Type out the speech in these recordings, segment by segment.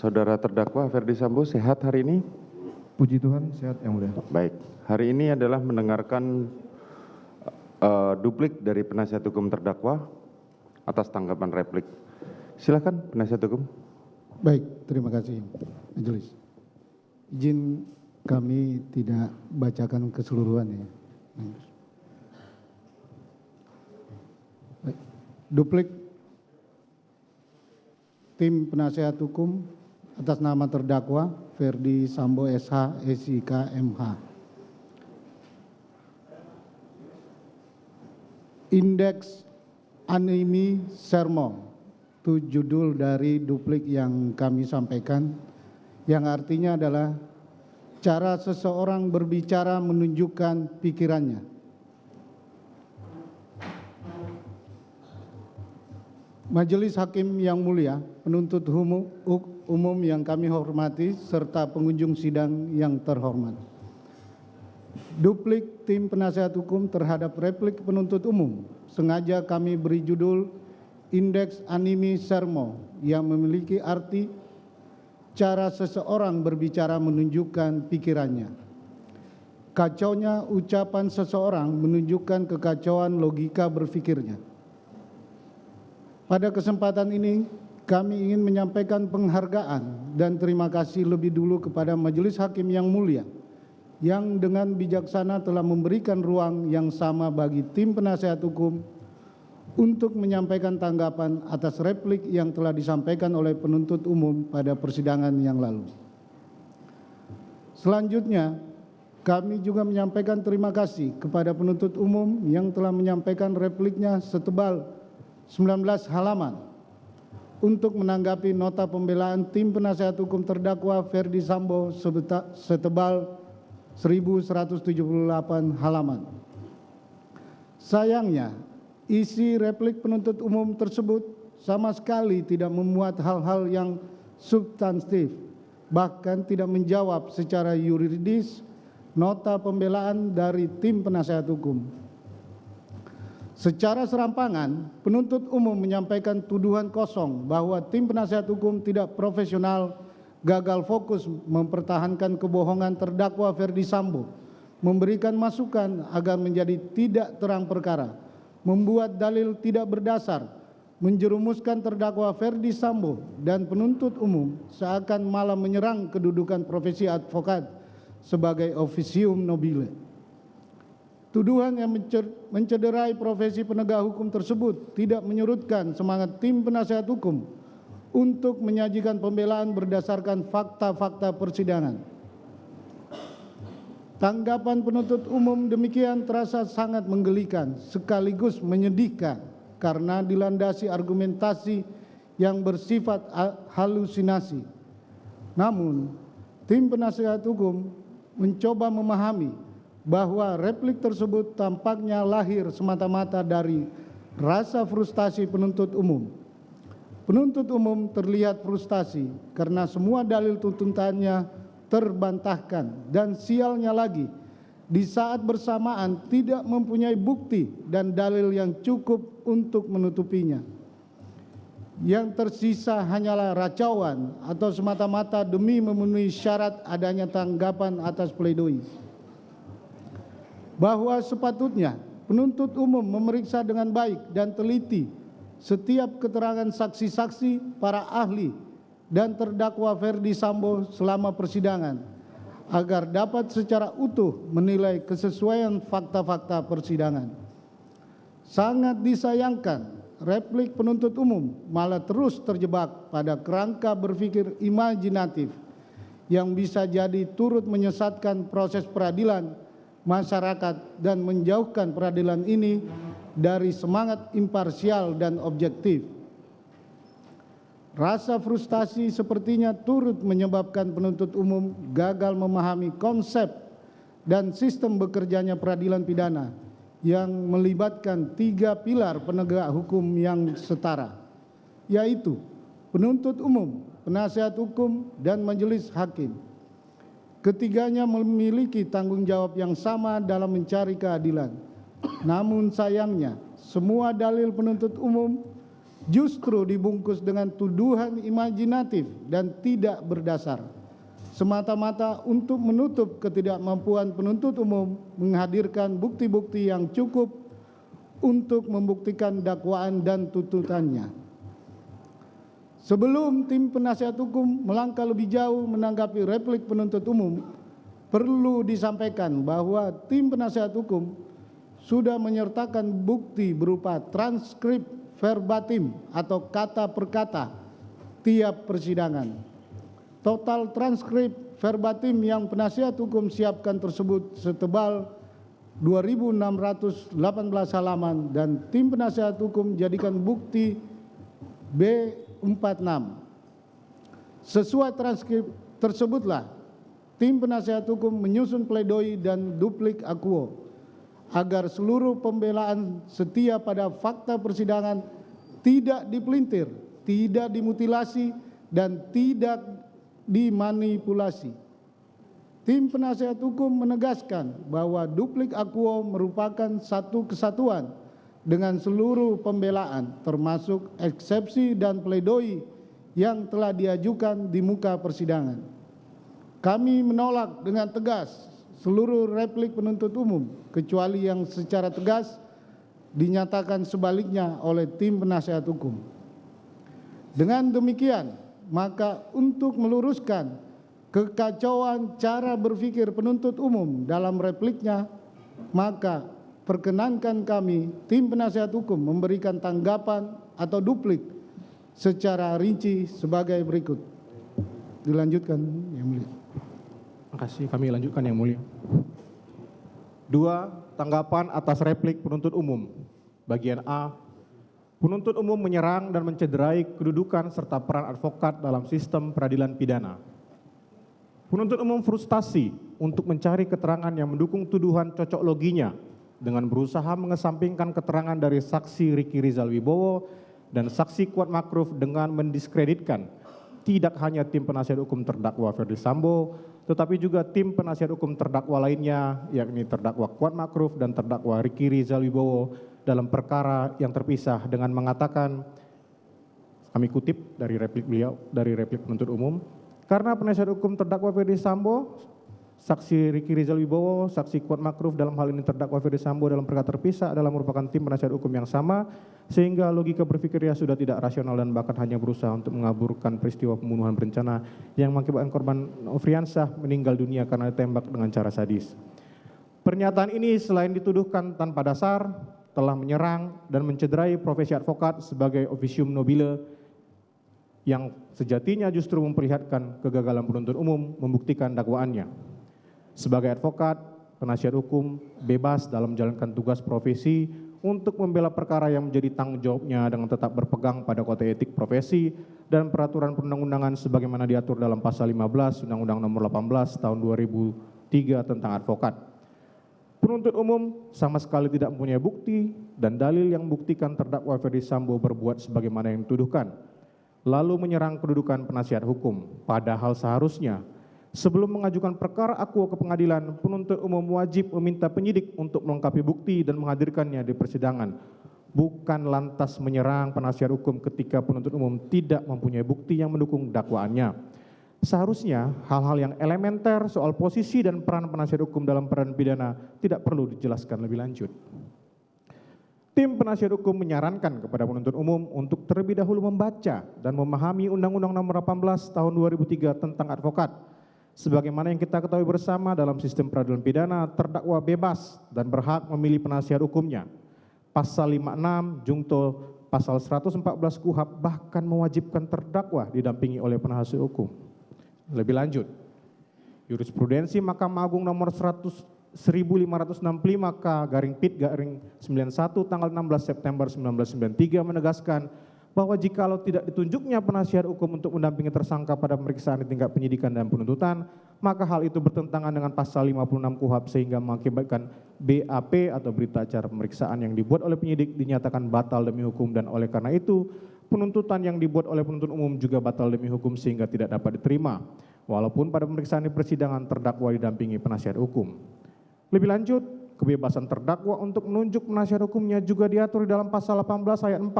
Saudara terdakwa Ferdi Sambo sehat hari ini? Puji Tuhan, sehat yang mulia. Baik, hari ini adalah mendengarkan duplik dari penasihat hukum terdakwa atas tanggapan replik. Silakan penasihat hukum. Baik, terima kasih majelis. Izin kami tidak bacakan keseluruhan ya. Baik. Duplik tim penasihat hukum atas nama terdakwa Ferdi Sambo SH SIK MH. Indeks Animi Sermo, itu judul dari duplik yang kami sampaikan, yang artinya adalah cara seseorang berbicara menunjukkan pikirannya. Majelis Hakim yang mulia, penuntut umum yang kami hormati, serta pengunjung sidang yang terhormat. Duplik tim penasihat hukum terhadap replik penuntut umum sengaja kami beri judul Indeks Animi Sermo yang memiliki arti cara seseorang berbicara menunjukkan pikirannya. Kacaunya ucapan seseorang menunjukkan kekacauan logika berpikirnya. Pada kesempatan ini kami ingin menyampaikan penghargaan dan terima kasih lebih dulu kepada Majelis Hakim yang mulia yang dengan bijaksana telah memberikan ruang yang sama bagi tim penasihat hukum untuk menyampaikan tanggapan atas replik yang telah disampaikan oleh penuntut umum pada persidangan yang lalu. Selanjutnya, kami juga menyampaikan terima kasih kepada penuntut umum yang telah menyampaikan repliknya setebal 19 halaman untuk menanggapi nota pembelaan tim penasihat hukum terdakwa Ferdi Sambo setebal 1178 halaman. Sayangnya, isi replik penuntut umum tersebut sama sekali tidak memuat hal-hal yang substantif, bahkan tidak menjawab secara yuridis nota pembelaan dari tim penasihat hukum. Secara serampangan, penuntut umum menyampaikan tuduhan kosong bahwa tim penasihat hukum tidak profesional, gagal fokus mempertahankan kebohongan terdakwa Ferdi Sambo, memberikan masukan agar menjadi tidak terang perkara, membuat dalil tidak berdasar, menjerumuskan terdakwa Ferdi Sambo dan penuntut umum seakan malah menyerang kedudukan profesi advokat sebagai officium nobile. Tuduhan yang mencederai profesi penegak hukum tersebut tidak menyurutkan semangat tim penasihat hukum untuk menyajikan pembelaan berdasarkan fakta-fakta persidangan. Tanggapan penuntut umum demikian terasa sangat menggelikan sekaligus menyedihkan karena dilandasi argumentasi yang bersifat halusinasi. Namun, tim penasihat hukum mencoba memahami bahwa replik tersebut tampaknya lahir semata-mata dari rasa frustasi penuntut umum. Penuntut umum terlihat frustasi karena semua dalil tuntutannya terbantahkan dan sialnya lagi di saat bersamaan tidak mempunyai bukti dan dalil yang cukup untuk menutupinya. Yang tersisa hanyalah racauan atau semata-mata demi memenuhi syarat adanya tanggapan atas pledoi. Bahwa sepatutnya penuntut umum memeriksa dengan baik dan teliti setiap keterangan saksi-saksi, para ahli, dan terdakwa Ferdi Sambo selama persidangan agar dapat secara utuh menilai kesesuaian fakta-fakta persidangan. Sangat disayangkan, replik penuntut umum malah terus terjebak pada kerangka berpikir imajinatif yang bisa jadi turut menyesatkan proses peradilan masyarakat dan menjauhkan peradilan ini dari semangat imparsial dan objektif. Rasa frustasi sepertinya turut menyebabkan penuntut umum gagal memahami konsep dan sistem bekerjanya peradilan pidana yang melibatkan 3 pilar penegak hukum yang setara, yaitu penuntut umum, penasihat hukum, dan majelis hakim. Ketiganya memiliki tanggung jawab yang sama dalam mencari keadilan. Namun sayangnya, semua dalil penuntut umum justru dibungkus dengan tuduhan imajinatif dan tidak berdasar, semata-mata untuk menutup ketidakmampuan penuntut umum menghadirkan bukti-bukti yang cukup untuk membuktikan dakwaan dan tuntutannya. Sebelum tim penasihat hukum melangkah lebih jauh menanggapi replik penuntut umum, perlu disampaikan bahwa tim penasihat hukum sudah menyertakan bukti berupa transkrip verbatim atau kata per kata tiap persidangan. Total transkrip verbatim yang penasihat hukum siapkan tersebut setebal 2.618 halaman dan tim penasihat hukum jadikan bukti B46. Sesuai transkrip tersebutlah, tim penasihat hukum menyusun pledoi dan duplik akuo agar seluruh pembelaan setia pada fakta persidangan tidak dipelintir, tidak dimutilasi, dan tidak dimanipulasi. Tim penasihat hukum menegaskan bahwa duplik akuo merupakan satu kesatuan dengan seluruh pembelaan, termasuk eksepsi dan pledoi yang telah diajukan di muka persidangan. Kami menolak dengan tegas seluruh replik penuntut umum, kecuali yang secara tegas dinyatakan sebaliknya oleh tim penasihat hukum. Dengan demikian, maka untuk meluruskan kekacauan cara berpikir penuntut umum dalam repliknya, maka perkenankan kami, tim penasihat hukum, memberikan tanggapan atau duplik secara rinci sebagai berikut. Dilanjutkan, Yang Mulia. Terima kasih, kami lanjutkan Yang Mulia. 2. Tanggapan atas replik penuntut umum. Bagian A. Penuntut umum menyerang dan mencederai kedudukan serta peran advokat dalam sistem peradilan pidana. Penuntut umum frustasi untuk mencari keterangan yang mendukung tuduhan cocok loginya dengan berusaha mengesampingkan keterangan dari saksi Riki Rizal Wibowo dan saksi Kuat Makruf dengan mendiskreditkan tidak hanya tim penasihat hukum terdakwa Ferdi Sambo, tetapi juga tim penasihat hukum terdakwa lainnya, yakni terdakwa Kuat Makruf dan terdakwa Riki Rizal Wibowo dalam perkara yang terpisah dengan mengatakan, kami kutip dari replik beliau, dari replik penuntut umum, karena penasihat hukum terdakwa Ferdi Sambo, saksi Riki Rizal Wibowo, saksi Kuat Makruf dalam hal ini terdakwa Ferdi Sambo dalam perkara terpisah adalah merupakan tim penasihat hukum yang sama, sehingga logika berpikirnya sudah tidak rasional dan bahkan hanya berusaha untuk mengaburkan peristiwa pembunuhan berencana yang mengakibatkan korban Nofriansah meninggal dunia karena ditembak dengan cara sadis. Pernyataan ini selain dituduhkan tanpa dasar, telah menyerang dan mencederai profesi advokat sebagai officium nobile yang sejatinya justru memperlihatkan kegagalan penuntut umum membuktikan dakwaannya. Sebagai advokat, penasihat hukum bebas dalam menjalankan tugas profesi untuk membela perkara yang menjadi tanggung jawabnya dengan tetap berpegang pada kode etik profesi dan peraturan perundang-undangan sebagaimana diatur dalam pasal 15 Undang-Undang Nomor 18 Tahun 2003 tentang advokat. Penuntut umum sama sekali tidak mempunyai bukti dan dalil yang membuktikan terdakwa Ferdi Sambo berbuat sebagaimana yang dituduhkan, lalu menyerang kedudukan penasihat hukum. Padahal seharusnya sebelum mengajukan perkara akuo ke pengadilan, penuntut umum wajib meminta penyidik untuk melengkapi bukti dan menghadirkannya di persidangan, bukan lantas menyerang penasihat hukum ketika penuntut umum tidak mempunyai bukti yang mendukung dakwaannya. Seharusnya hal-hal yang elementer soal posisi dan peran penasihat hukum dalam peradilan pidana tidak perlu dijelaskan lebih lanjut. Tim penasihat hukum menyarankan kepada penuntut umum untuk terlebih dahulu membaca dan memahami Undang-Undang Nomor 18 Tahun 2003 tentang advokat. Sebagaimana yang kita ketahui bersama, dalam sistem peradilan pidana, terdakwa bebas dan berhak memilih penasihat hukumnya. Pasal 56 jungto pasal 114 KUHP bahkan mewajibkan terdakwa didampingi oleh penasihat hukum. Lebih lanjut, jurisprudensi Mahkamah Agung nomor 1565K/Pit/91 tanggal 16 September 1993 menegaskan bahwa jikalau tidak ditunjuknya penasihat hukum untuk mendampingi tersangka pada pemeriksaan di tingkat penyidikan dan penuntutan, maka hal itu bertentangan dengan pasal 56 KUHP sehingga mengakibatkan BAP atau berita acara pemeriksaan yang dibuat oleh penyidik dinyatakan batal demi hukum, dan oleh karena itu penuntutan yang dibuat oleh penuntut umum juga batal demi hukum sehingga tidak dapat diterima, walaupun pada pemeriksaan di persidangan terdakwa didampingi penasihat hukum. Lebih lanjut, kebebasan terdakwa untuk menunjuk penasihat hukumnya juga diatur di dalam pasal 18 ayat 4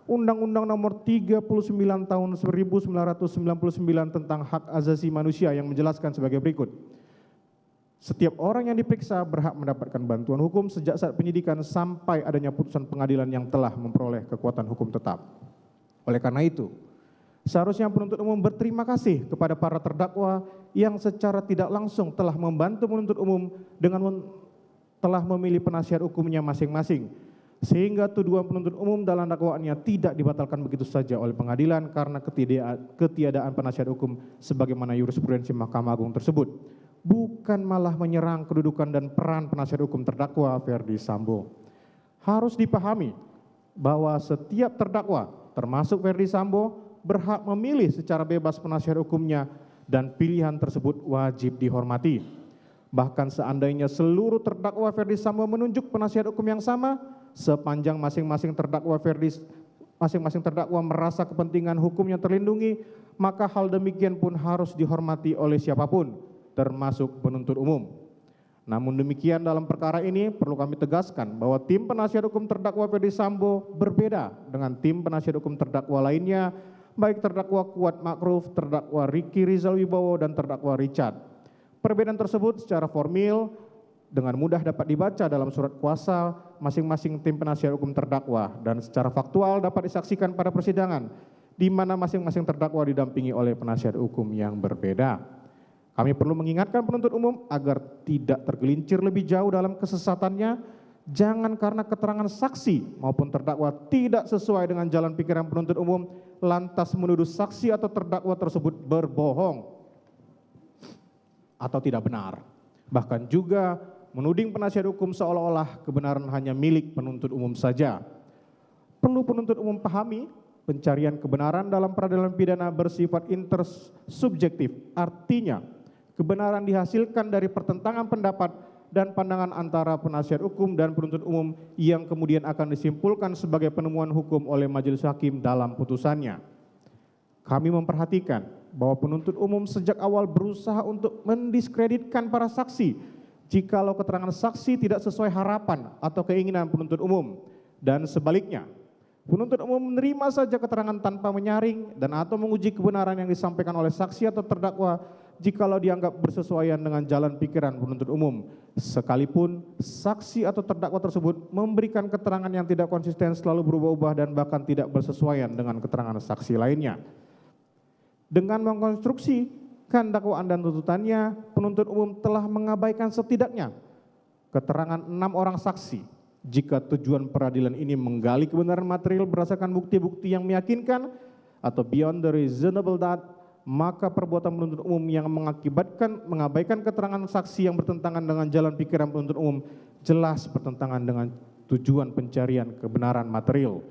Undang-Undang Nomor 39 Tahun 1999 tentang Hak Asasi Manusia yang menjelaskan sebagai berikut. Setiap orang yang diperiksa berhak mendapatkan bantuan hukum sejak saat penyidikan sampai adanya putusan pengadilan yang telah memperoleh kekuatan hukum tetap. Oleh karena itu, seharusnya penuntut umum berterima kasih kepada para terdakwa yang secara tidak langsung telah membantu penuntut umum dengan telah memilih penasihat hukumnya masing-masing, sehingga tuduhan penuntut umum dalam dakwaannya tidak dibatalkan begitu saja oleh pengadilan karena ketiadaan penasihat hukum sebagaimana jurisprudensi Mahkamah Agung tersebut, bukan malah menyerang kedudukan dan peran penasihat hukum terdakwa Verdi Sambo. Harus dipahami bahwa setiap terdakwa, termasuk Verdi Sambo, berhak memilih secara bebas penasihat hukumnya dan pilihan tersebut wajib dihormati. Bahkan seandainya seluruh terdakwa Verdi Sambo menunjuk penasihat hukum yang sama, sepanjang masing-masing terdakwa merasa kepentingan hukumnya terlindungi, maka hal demikian pun harus dihormati oleh siapapun, termasuk penuntut umum. Namun demikian dalam perkara ini perlu kami tegaskan bahwa tim penasihat hukum terdakwa Verdi Sambo berbeda dengan tim penasihat hukum terdakwa lainnya, baik terdakwa Kuat Ma'ruf, terdakwa Ricky Rizal Wibowo, dan terdakwa Richard. Perbedaan tersebut secara formil dengan mudah dapat dibaca dalam surat kuasa masing-masing tim penasihat hukum terdakwa dan secara faktual dapat disaksikan pada persidangan di mana masing-masing terdakwa didampingi oleh penasihat hukum yang berbeda. Kami perlu mengingatkan penuntut umum agar tidak tergelincir lebih jauh dalam kesesatannya. Jangan karena keterangan saksi maupun terdakwa tidak sesuai dengan jalan pikiran penuntut umum, lantas menuduh saksi atau terdakwa tersebut berbohong atau tidak benar. Bahkan juga menuding penasihat hukum seolah-olah kebenaran hanya milik penuntut umum saja. Perlu penuntut umum pahami, pencarian kebenaran dalam peradilan pidana bersifat intersubjektif. Artinya, kebenaran dihasilkan dari pertentangan pendapat dan pandangan antara penasihat hukum dan penuntut umum yang kemudian akan disimpulkan sebagai penemuan hukum oleh majelis hakim dalam putusannya. Kami memperhatikan bahwa penuntut umum sejak awal berusaha untuk mendiskreditkan para saksi jikalau keterangan saksi tidak sesuai harapan atau keinginan penuntut umum, dan sebaliknya. Penuntut umum menerima saja keterangan tanpa menyaring dan atau menguji kebenaran yang disampaikan oleh saksi atau terdakwa jikalau dianggap bersesuaian dengan jalan pikiran penuntut umum, sekalipun saksi atau terdakwa tersebut memberikan keterangan yang tidak konsisten, selalu berubah-ubah dan bahkan tidak bersesuaian dengan keterangan saksi lainnya. Dengan mengkonstruksikan dakwaan dan tuntutannya, penuntut umum telah mengabaikan setidaknya keterangan 6 orang saksi. Jika tujuan peradilan ini menggali kebenaran material berdasarkan bukti-bukti yang meyakinkan atau beyond the reasonable doubt, maka perbuatan penuntut umum yang mengabaikan keterangan saksi yang bertentangan dengan jalan pikiran penuntut umum jelas bertentangan dengan tujuan pencarian kebenaran material.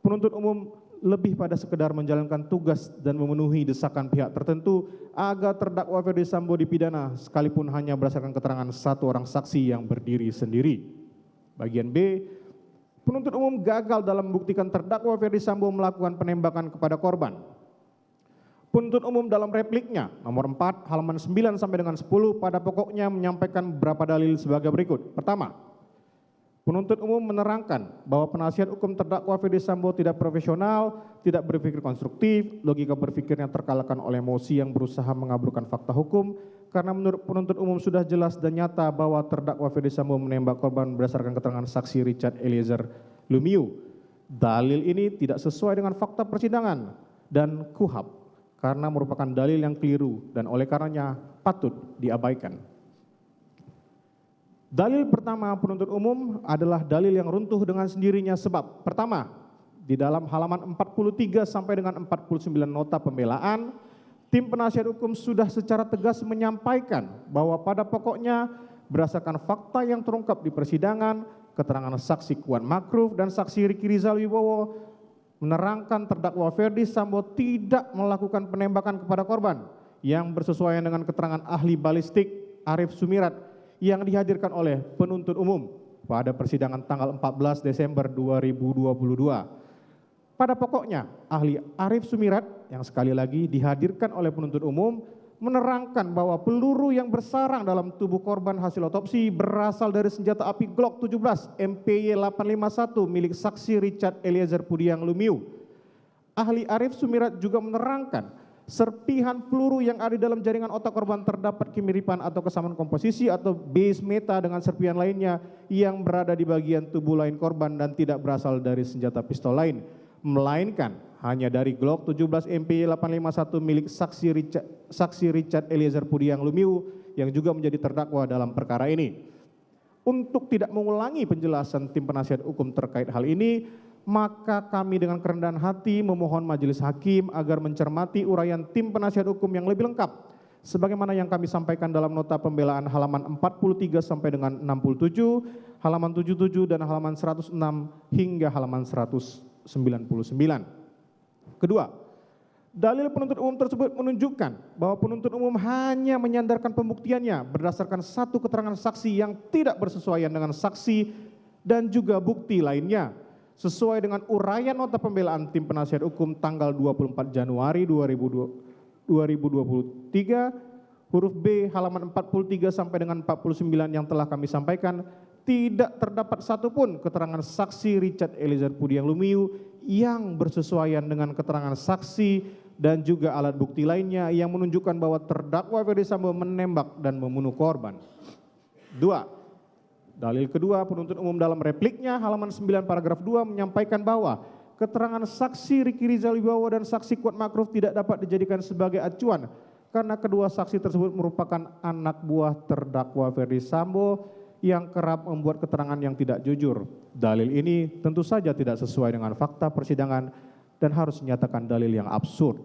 Penuntut umum lebih pada sekedar menjalankan tugas dan memenuhi desakan pihak tertentu agar terdakwa Verdi Sambo dipidana sekalipun hanya berdasarkan keterangan satu orang saksi yang berdiri sendiri. Bagian B, penuntut umum gagal dalam membuktikan terdakwa Verdi Sambo melakukan penembakan kepada korban. Penuntut umum dalam repliknya nomor 4 halaman 9 sampai dengan 10 pada pokoknya menyampaikan beberapa dalil sebagai berikut. Pertama, penuntut umum menerangkan bahwa penasihat hukum terdakwa Verdi Sambo tidak profesional, tidak berpikir konstruktif, logika berpikirnya terkalahkan oleh emosi yang berusaha mengaburkan fakta hukum, karena menurut penuntut umum sudah jelas dan nyata bahwa terdakwa Verdi Sambo menembak korban berdasarkan keterangan saksi Richard Eliezer Lumiu. Dalil ini tidak sesuai dengan fakta persidangan dan KUHAP, karena merupakan dalil yang keliru dan oleh karenanya patut diabaikan. Dalil pertama penuntut umum adalah dalil yang runtuh dengan sendirinya sebab pertama, di dalam halaman 43 sampai dengan 49 nota pembelaan, tim penasihat hukum sudah secara tegas menyampaikan bahwa pada pokoknya berdasarkan fakta yang terungkap di persidangan, keterangan saksi Kuat Ma'ruf dan saksi Ricky Rizal Wibowo menerangkan terdakwa Verdi Sambo tidak melakukan penembakan kepada korban yang bersesuaian dengan keterangan ahli balistik Arif Sumirat yang dihadirkan oleh penuntut umum pada persidangan tanggal 14 Desember 2022. Pada pokoknya, ahli Arif Sumirat yang sekali lagi dihadirkan oleh penuntut umum menerangkan bahwa peluru yang bersarang dalam tubuh korban hasil otopsi berasal dari senjata api Glock 17 MPY 851 milik saksi Richard Eliezer Pudiang Lumiu. Ahli Arief Sumirat juga menerangkan serpihan peluru yang ada dalam jaringan otak korban terdapat kemiripan atau kesamaan komposisi atau base meta dengan serpihan lainnya yang berada di bagian tubuh lain korban dan tidak berasal dari senjata pistol lain, melainkan hanya dari Glock 17 MPY 851 milik saksi Richard Eliezer Pudiang Lumiu yang juga menjadi terdakwa dalam perkara ini. Untuk tidak mengulangi penjelasan tim penasihat hukum terkait hal ini, maka kami dengan kerendahan hati memohon majelis hakim agar mencermati uraian tim penasihat hukum yang lebih lengkap sebagaimana yang kami sampaikan dalam nota pembelaan halaman 43 sampai dengan 67, halaman 77 dan halaman 106 hingga halaman 199. Kedua, dalil penuntut umum tersebut menunjukkan bahwa penuntut umum hanya menyandarkan pembuktiannya berdasarkan satu keterangan saksi yang tidak bersesuaian dengan saksi dan juga bukti lainnya. Sesuai dengan uraian nota pembelaan tim penasihat hukum tanggal 24 Januari 2023, huruf B halaman 43 sampai dengan 49 yang telah kami sampaikan, tidak terdapat satupun keterangan saksi Richard Eliezer Pudiang Lumiu yang bersesuaian dengan keterangan saksi dan juga alat bukti lainnya yang menunjukkan bahwa terdakwa Ferdi Sambo menembak dan membunuh korban. 2. Dalil kedua, penuntut umum dalam repliknya halaman 9 paragraf 2 menyampaikan bahwa keterangan saksi Riki Rizal Wibowo dan saksi Kuat Makruf tidak dapat dijadikan sebagai acuan karena kedua saksi tersebut merupakan anak buah terdakwa Ferdi Sambo yang kerap membuat keterangan yang tidak jujur. Dalil ini tentu saja tidak sesuai dengan fakta persidangan dan harus dinyatakan dalil yang absurd.